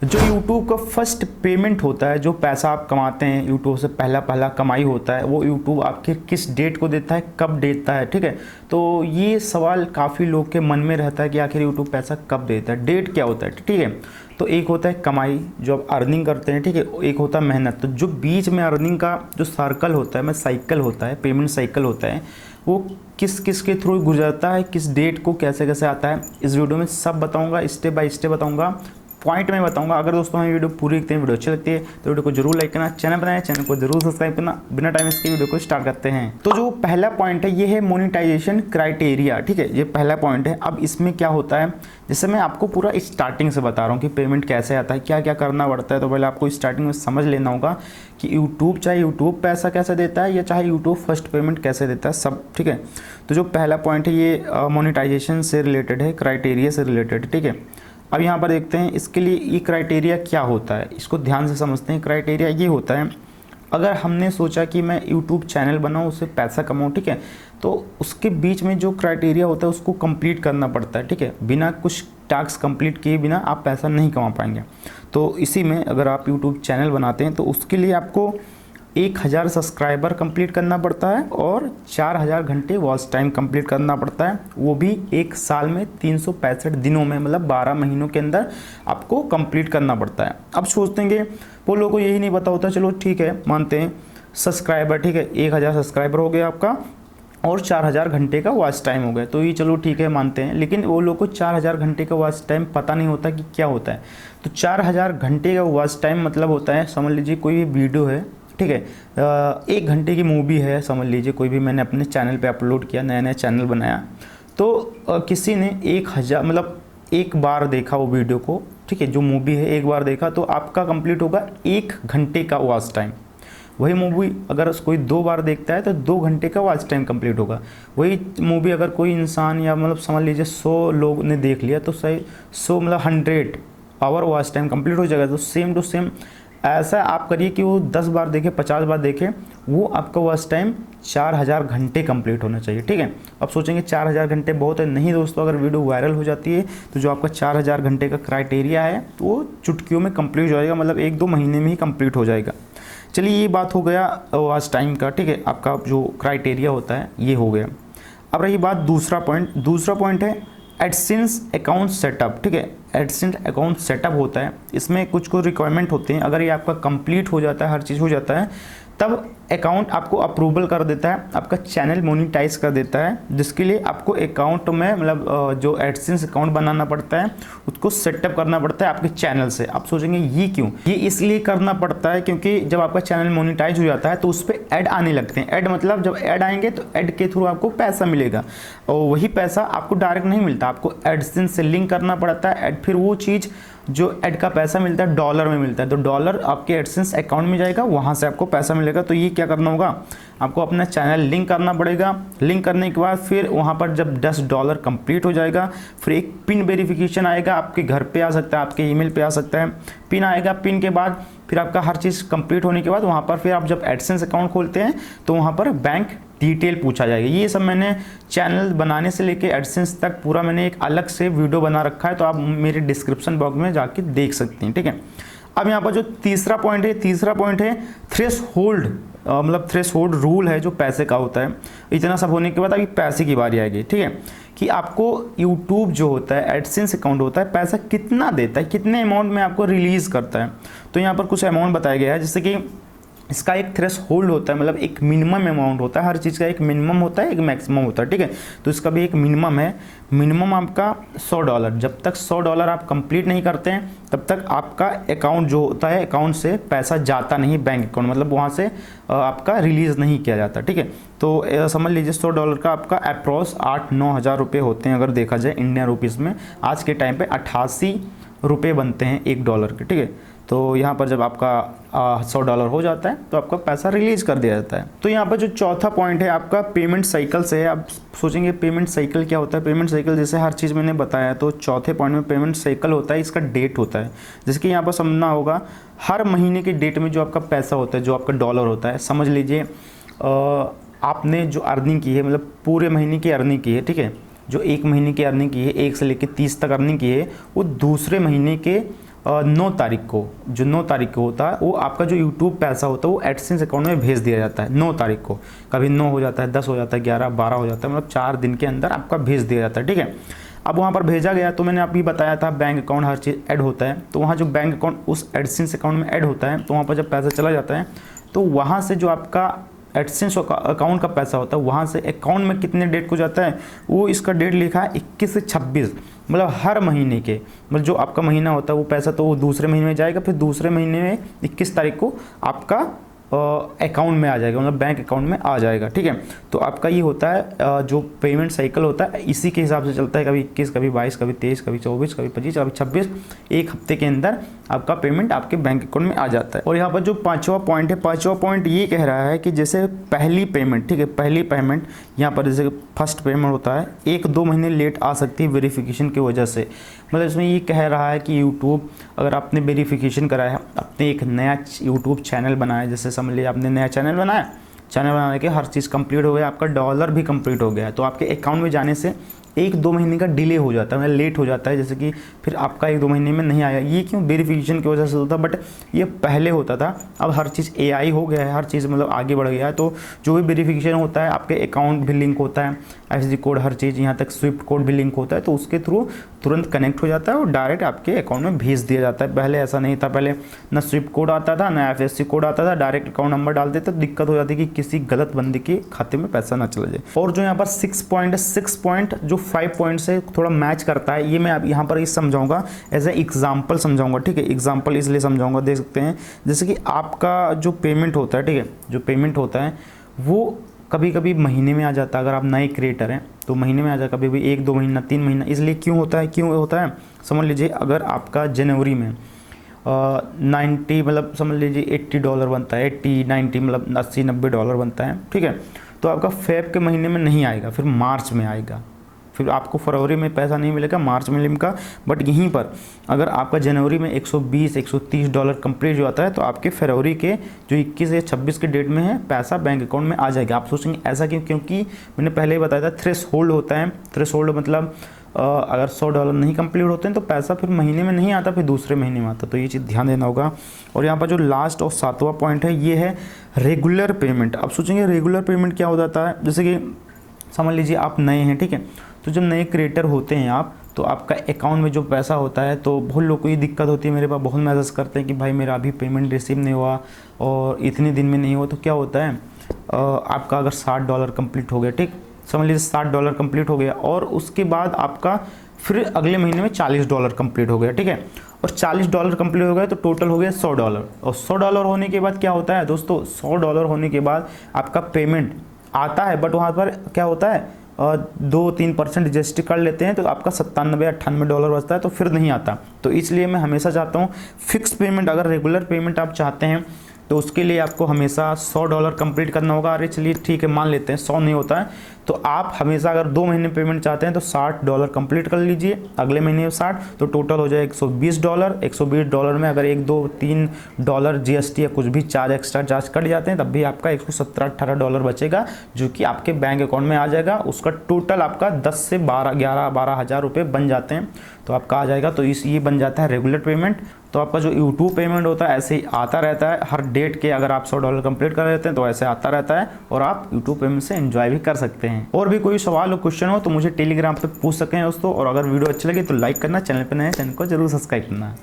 जो YouTube का first payment होता है, जो पैसा आप कमाते हैं YouTube से पहला पहला कमाई होता है, वो YouTube आपके किस डेट को देता है, कब देता है। ठीक है, तो ये सवाल काफ़ी लोग के मन में रहता है कि आखिर YouTube पैसा कब देता है, डेट क्या होता है। ठीक है, तो एक होता है कमाई जो आप अर्निंग करते हैं, ठीक है, एक होता है मेहनत। तो जो बीच में अर्निंग का जो सर्कल होता है, साइकिल होता है, पेमेंट साइकिल होता है, वो किस किस के थ्रू गुजरता है, किस डेट को कैसे कैसे आता है, इस वीडियो में सब बताऊंगा, स्टेप बाय स्टेप बताऊंगा, पॉइंट में बताऊंगा। अगर दोस्तों हमें वीडियो पूरी देखते हैं, वीडियो अच्छी लगती है तो वीडियो को जरूर लाइक करना, चैनल बनाए चैनल को जरूर सब्सक्राइब करना। बिना टाइम इसके वीडियो को स्टार्ट करते हैं। तो जो पहला पॉइंट है ये है मोनेटाइजेशन क्राइटेरिया। ठीक है, ये पहला पॉइंट है। अब इसमें क्या होता है, जैसे मैं आपको पूरा स्टार्टिंग से बता रहा हूँ कि पेमेंट कैसे आता है, क्या क्या करना पड़ता है। तो पहले आपको स्टार्टिंग में समझ लेना होगा कि यूट्यूब, चाहे यूट्यूब पैसा कैसे देता है या चाहे यूट्यूब फर्स्ट पेमेंट कैसे देता है, सब। ठीक है, तो जो पहला पॉइंट है ये मोनेटाइजेशन से रिलेटेड है, क्राइटेरिया से रिलेटेड। ठीक है, अब यहाँ पर देखते हैं इसके लिए ये क्राइटेरिया क्या होता है, इसको ध्यान से समझते हैं। क्राइटेरिया ये होता है, अगर हमने सोचा कि मैं यूट्यूब चैनल बनाऊँ, उससे पैसा कमाऊँ, ठीक है, तो उसके बीच में जो क्राइटेरिया होता है उसको कंप्लीट करना पड़ता है। ठीक है, बिना कुछ टास्क कंप्लीट किए बिना आप पैसा नहीं कमा पाएंगे। तो इसी में अगर आप यूट्यूब चैनल बनाते हैं तो उसके लिए आपको 1000 सब्सक्राइबर कंप्लीट करना पड़ता है और 4000 घंटे वॉच टाइम कंप्लीट करना पड़ता है, वो भी एक साल में 365 दिनों में, मतलब 12 महीनों के अंदर आपको कंप्लीट करना पड़ता है। अब सोचते हैं वो लोगों को यही नहीं पता होता, चलो ठीक है मानते हैं सब्सक्राइबर, ठीक है, 1000 सब्सक्राइबर हो गया आपका और 4000 घंटे का वॉच टाइम हो गया, तो ये चलो ठीक है मानते हैं। लेकिन वो लोग को 4000 घंटे का वॉच टाइम पता नहीं होता कि क्या होता है। तो 4000 घंटे का वॉच टाइम मतलब होता है, समझ लीजिए कोई भी वीडियो है, ठीक है, 1 घंटे की मूवी है, समझ लीजिए कोई भी, मैंने अपने चैनल पे अपलोड किया, नया नया चैनल बनाया, तो किसी ने 1000 मतलब एक बार देखा वो वीडियो को, ठीक है, जो मूवी है एक बार देखा, तो आपका कंप्लीट होगा 1 घंटे का वॉच टाइम। वही मूवी अगर कोई 2 बार देखता है तो 2 घंटे का वॉच टाइम कंप्लीट होगा। वही मूवी अगर कोई इंसान या मतलब समझ लीजिए 100 लोग ने देख लिया तो सही 100 मतलब 100 आवर वॉच टाइम कंप्लीट हो जाएगा। तो सेम टू सेम ऐसा आप करिए कि वो 10 बार देखे, 50 बार देखे, वो आपका वॉच टाइम 4000 घंटे कंप्लीट होना चाहिए। ठीक है, अब सोचेंगे 4000 घंटे बहुत है, नहीं दोस्तों, अगर वीडियो वायरल हो जाती है तो जो आपका 4000 घंटे का क्राइटेरिया है तो वो चुटकियों में कंप्लीट हो जाएगा, मतलब 1-2 महीने में ही कंप्लीट हो जाएगा। चलिए ये बात हो गया वॉच टाइम का। ठीक है, आपका जो क्राइटेरिया होता है ये हो गया। अब रही बात दूसरा पॉइंट है एडसेंस अकाउंट सेटअप। ठीक है, एडसेंस अकाउंट सेटअप होता है, इसमें कुछ रिक्वायरमेंट होते हैं। अगर ये आपका कंप्लीट हो जाता है, हर चीज़ हो जाता है, तब अकाउंट आपको अप्रूवल कर देता है, आपका चैनल मोनेटाइज कर देता है, जिसके लिए आपको अकाउंट में मतलब जो एडसेंस अकाउंट बनाना पड़ता है उसको सेटअप करना पड़ता है आपके चैनल से। आप सोचेंगे ये क्यों, ये इसलिए करना पड़ता है क्योंकि जब आपका चैनल मोनेटाइज हो जाता है तो उस पर ऐड आने लगते हैं। ऐड मतलब जब ऐड आएंगे तो ऐड के थ्रू आपको पैसा मिलेगा, और वही पैसा आपको डायरेक्ट नहीं मिलता, आपको एडसेंस से लिंक करना पड़ता है ऐड। फिर वो चीज़ जो ऐड का पैसा मिलता है डॉलर में मिलता है, तो डॉलर आपके एडसेंस अकाउंट में जाएगा, वहाँ से आपको पैसा मिलेगा। तो ये क्या करना होगा, आपको अपना चैनल लिंक करना पड़ेगा। लिंक करने के बाद फिर वहाँ पर जब $10 कंप्लीट हो जाएगा, फिर एक पिन वेरिफिकेशन आएगा, आपके घर पे आ सकता है, आपके ईमेल पे आ सकता है, पिन आएगा। पिन के बाद फिर आपका हर चीज़ कंप्लीट होने के बाद वहाँ पर फिर आप जब एडसेंस अकाउंट खोलते हैं तो वहाँ पर बैंक डिटेल पूछा जाएगा। ये सब मैंने चैनल बनाने से लेके एडसेंस तक पूरा मैंने एक अलग से वीडियो बना रखा है, तो आप मेरे डिस्क्रिप्शन बॉक्स में जाके देख सकते हैं। ठीक है, अब यहाँ पर जो तीसरा पॉइंट है थ्रेशहोल्ड, मतलब थ्रेशहोल्ड रूल है जो पैसे का होता है। इतना सब होने के बाद अभी पैसे की बारी आएगी। ठीक है, कि आपको यूट्यूब जो होता है, एडसेंस अकाउंट होता है, पैसा कितना देता है, कितने अमाउंट में आपको रिलीज़ करता है। तो यहाँ पर कुछ अमाउंट बताया गया है, जैसे कि इसका एक थ्रेशहोल्ड होता है, मतलब एक मिनिमम अमाउंट होता है, हर चीज़ का एक मिनिमम होता है, एक मैक्सिमम होता है। ठीक है, तो इसका भी एक मिनिमम है। मिनिमम आपका $100, जब तक $100 आप कंप्लीट नहीं करते हैं तब तक आपका अकाउंट जो होता है, अकाउंट से पैसा जाता नहीं बैंक अकाउंट, मतलब वहाँ से आपका रिलीज़ नहीं किया जाता। ठीक है, तो समझ लीजिए $100 का आपका अप्रॉक्स 8-9 हज़ार रुपये होते हैं, अगर देखा जाए इंडियन रुपीज़ में। आज के टाइम पे 88 रुपये बनते हैं $1 के। ठीक है, तो यहाँ पर जब आपका $100 हो जाता है तो आपका पैसा रिलीज कर दिया जाता है। तो यहाँ पर जो चौथा पॉइंट है आपका पेमेंट साइकिल से है। आप सोचेंगे पेमेंट साइकिल क्या होता है। पेमेंट साइकिल जैसे हर चीज़ मैंने बताया, तो चौथे पॉइंट में पेमेंट साइकिल होता है, इसका डेट होता है। जैसे कि यहाँ पर समझना होगा, हर महीने के डेट में जो आपका पैसा होता है, जो आपका डॉलर होता है, समझ लीजिए आपने जो अर्निंग की है, मतलब पूरे महीने की अर्निंग की है, ठीक है, जो 1 महीने की अर्निंग की है, 1 से लेकर 30 तक अर्निंग की है, वो दूसरे महीने के 9 तारीख को, जो 9 तारीख को होता है वो आपका जो यूट्यूब पैसा होता है वो एडसेंस अकाउंट में भेज दिया जाता है 9 तारीख को। कभी 9 हो जाता है, 10 हो जाता है, 11, 12 हो जाता है, मतलब 4 दिन के अंदर आपका भेज दिया जाता है, ठीक है। अब वहाँ पर भेजा गया तो मैंने अभी बताया था बैंक अकाउंट हर चीज़ ऐड होता है, तो वहाँ जो बैंक अकाउंट उस एडसेंस अकाउंट में ऐड होता है, तो वहाँ पर जब पैसा चला जाता है तो वहाँ से जो आपका एडसेंस अकाउंट का पैसा होता है वहाँ से अकाउंट में कितने डेट को जाता है, वो इसका डेट लिखा है 21 से 26, मतलब हर महीने के, मतलब जो आपका महीना होता है वो पैसा तो वो दूसरे महीने में जाएगा, फिर दूसरे महीने में 21 तारीख को आपका अकाउंट में आ जाएगा, मतलब बैंक अकाउंट में आ जाएगा, ठीक है। तो आपका ये होता है जो पेमेंट साइकिल होता है इसी के हिसाब से चलता है, कभी 21, कभी 22, कभी 23, कभी 24, कभी 25, कभी 26, एक हफ्ते के अंदर आपका पेमेंट आपके बैंक अकाउंट में आ जाता है। और यहाँ पर जो 5वां पॉइंट है, 5वां पॉइंट ये कह रहा है कि जैसे पहली पेमेंट, ठीक है, पहली पेमेंट यहाँ पर जैसे फर्स्ट पेमेंट होता है 1-2 महीने लेट आ सकती है वेरिफिकेशन की वजह से, मतलब इसमें ये कह रहा है कि यूट्यूब अगर आपने वेरिफिकेशन कराया है, आपने एक नया यूट्यूब चैनल बनाया, जैसे समझ लीजिए आपने नया चैनल बनाया, चैनल बनाने के हर चीज़ कंप्लीट हो गया, आपका डॉलर भी कंप्लीट हो गया है, तो आपके अकाउंट में जाने से 1-2 महीने का डिले हो जाता है, मतलब लेट हो जाता है, जैसे कि फिर आपका 1-2 महीने में नहीं आया। ये क्यों? वेरिफिकेशन की वजह से होता है, बट ये पहले होता था, अब हर चीज़ AI हो गया है, हर चीज़ मतलब आगे बढ़ गया है, तो जो भी वेरिफिकेशन होता है आपके अकाउंट भी लिंक होता है, IFSC कोड हर चीज़, यहाँ तक स्विफ्ट कोड भी लिंक होता है, तो उसके थ्रू तुरंत कनेक्ट हो जाता है और डायरेक्ट आपके अकाउंट में भेज दिया जाता है। पहले ऐसा नहीं था, पहले ना स्विफ्ट कोड आता था ना IFSC कोड आता था, डायरेक्ट अकाउंट नंबर डालते थे, तो दिक्कत हो जाती कि किसी गलत बंदे के खाते में पैसा ना चला जाए। और जो यहाँ पर 6 पॉइंट जो 5 पॉइंट से थोड़ा मैच करता है, ये मैं अब यहाँ पर इस समझाऊंगा, एज ए एग्जाम्पल समझाऊंगा, ठीक है। एग्जाम्पल इसलिए समझाऊंगा, देख सकते हैं जैसे कि आपका जो पेमेंट होता है, ठीक है, जो पेमेंट होता है वो कभी कभी महीने में आ जाता है, अगर आप नए क्रिएटर हैं तो महीने में आ जाता है, कभी भी 1-2 महीना, 3 महीना। इसलिए क्यों होता है समझ लीजिए, अगर आपका जनवरी में 90 मतलब समझ लीजिए $80 बनता है, 80-90 मतलब $80-90 बनता है, ठीक है, तो आपका फेब के महीने में नहीं आएगा, फिर मार्च में आएगा, फिर आपको फरवरी में पैसा नहीं मिलेगा, मार्च में मिलेगा। बट यहीं पर अगर आपका जनवरी में $120-130 कंप्लीट हो जाता है तो आपके फरवरी के जो 21 या 26 के डेट में है पैसा बैंक अकाउंट में आ जाएगा। आप सोचेंगे ऐसा क्यों? क्योंकि मैंने पहले ही बताया था थ्रेश होल्ड होता है। थ्रेश होल्ड मतलब अगर $100 नहीं कंप्लीट होते हैं तो पैसा फिर महीने में नहीं आता, फिर दूसरे महीने में आता, तो ये चीज़ ध्यान देना होगा। और यहाँ पर जो लास्ट और 7वां पॉइंट है ये है रेगुलर पेमेंट। अब सोचेंगे रेगुलर पेमेंट क्या हो जाता है, जैसे कि समझ लीजिए आप नए हैं, ठीक है, तो जब नए क्रिएटर होते हैं आप, तो आपका अकाउंट में जो पैसा होता है, तो बहुत लोगों को ये दिक्कत होती है, मेरे पास बहुत मैसेज करते हैं कि भाई मेरा अभी पेमेंट रिसीव नहीं हुआ और इतने दिन में नहीं हुआ। तो क्या होता है, आपका अगर $60 कंप्लीट हो गया, ठीक, समझ लीजिए $60 कंप्लीट हो गया, और उसके बाद आपका फिर अगले महीने में $40 कंप्लीट हो गया, ठीक है, और $40 कंप्लीट हो गया तो टोटल हो गया $100। और $100 होने के बाद क्या होता है दोस्तों, $100 होने के बाद आपका पेमेंट आता है, बट वहाँ पर क्या होता है 2-3% GST कर लेते हैं, तो आपका $97-98 बचता है, तो फिर नहीं आता। तो इसलिए मैं हमेशा चाहता हूँ फिक्स पेमेंट, अगर रेगुलर पेमेंट आप चाहते हैं तो उसके लिए आपको हमेशा $100 कंप्लीट करना होगा। अरे चलिए ठीक है, मान लेते हैं 100 नहीं होता है, तो आप हमेशा अगर 2 महीने पेमेंट चाहते हैं तो $60 कंप्लीट कर लीजिए, अगले महीने में 60, तो टोटल हो जाए $120। $120 में अगर $1-2-3 GST या कुछ भी चार्ज, एक्स्ट्रा चार्ज कट जाते हैं, तब भी आपका $117-18 बचेगा, जो कि आपके बैंक अकाउंट में आ जाएगा। उसका टोटल आपका 10 से 12 हज़ार रुपये बन जाते हैं, तो आपका आ जाएगा। तो ये बन जाता है रेगुलर पेमेंट। तो आपका जो यूट्यूब पेमेंट होता है ऐसे ही आता रहता है हर डेट के, अगर आप $100 कंप्लीट कर लेते हैं तो ऐसे आता रहता है, और आप यूट्यूब पेमेंट से एंजॉय भी कर सकते हैं। और भी कोई सवाल और क्वेश्चन हो तो मुझे टेलीग्राम पे पूछ सकते हैं दोस्तों। और अगर वीडियो अच्छी लगी तो लाइक करना, चैनल पर नए चैनल को जरूर सब्सक्राइब करना।